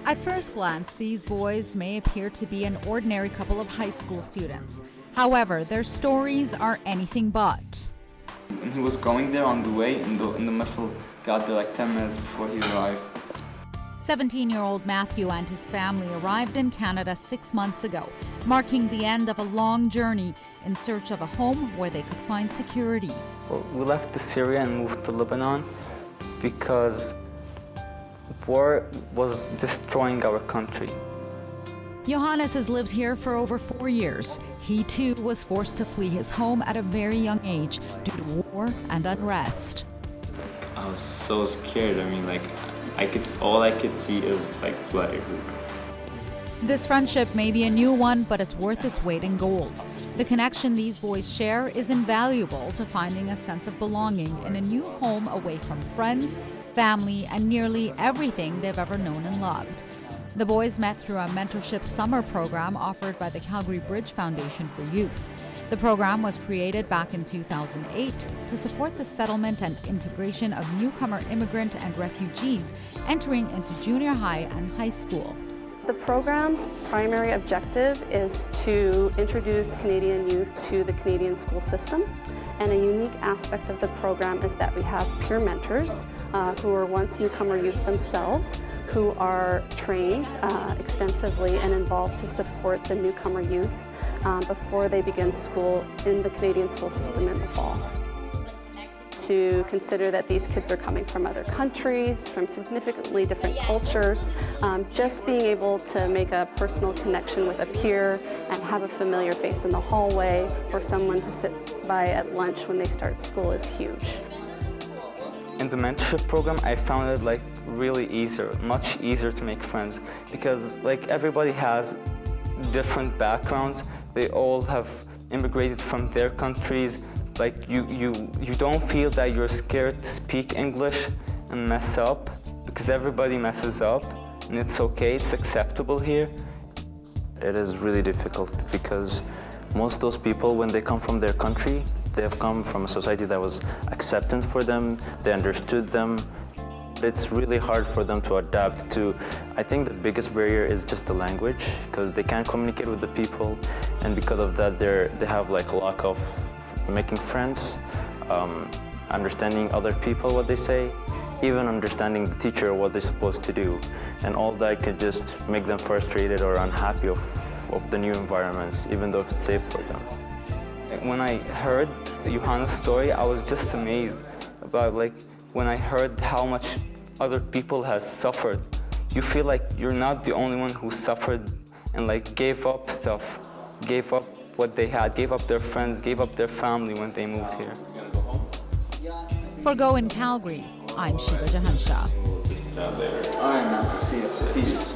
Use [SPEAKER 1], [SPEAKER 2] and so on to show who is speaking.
[SPEAKER 1] At first glance, these boys may appear to be an ordinary couple of high school students. However, their stories are anything but.
[SPEAKER 2] And he was going there on the way, and the missile got there like 10 minutes before he arrived.
[SPEAKER 1] 17-year-old Matthew and his family arrived in Canada 6 months ago, marking the end of a long journey in search of a home where they could find security.
[SPEAKER 3] Well, we left Syria and moved to Lebanon because war was destroying our country.
[SPEAKER 1] Johannes has lived here for over 4 years. He too was forced to flee his home at a very young age due to war and unrest.
[SPEAKER 2] I was so scared. I mean, all I could see is like blood everywhere.
[SPEAKER 1] This friendship may be a new one, but it's worth its weight in gold. The connection these boys share is invaluable to finding a sense of belonging in a new home away from friends, family, and nearly everything they've ever known and loved. The boys met through a mentorship summer program offered by the Calgary Bridge Foundation for Youth. The program was created back in 2008 to support the settlement and integration of newcomer immigrant and refugees entering into junior high and high school.
[SPEAKER 4] The program's primary objective is to introduce Canadian youth to the Canadian school system. And a unique aspect of the program is that we have peer mentors who are once newcomer youth themselves, who are trained extensively and involved to support the newcomer youth before they begin school in the Canadian school system in the fall. To consider that these kids are coming from other countries, from significantly different cultures, just being able to make a personal connection with a peer and have a familiar face in the hallway or someone to sit by at lunch when they start school is huge.
[SPEAKER 3] In the mentorship program, I found it really easier, much easier to make friends because everybody has different backgrounds. They all have immigrated from their countries. You don't feel that you're scared to speak English and mess up because everybody messes up and it's okay, it's acceptable here.
[SPEAKER 5] It is really difficult because most of those people, when they come from their country, they have come from a society that was acceptant for them, they understood them. It's really hard for them to adapt to. I think the biggest barrier is just the language because they can't communicate with the people, and because of that they have a lack of making friends, understanding other people, what they say, even understanding the teacher, what they're supposed to do. And all that could just make them frustrated or unhappy of the new environments, even though if it's safe for them.
[SPEAKER 3] When I heard Johannes' story, I was just amazed about when I heard how much other people has suffered. You feel like you're not the only one who suffered and gave up stuff, gave up what they had, gave up their friends, gave up their family when they moved here.
[SPEAKER 1] For Go in Calgary, I'm Shiva Jahansha.
[SPEAKER 2] All right, man. See you. Peace.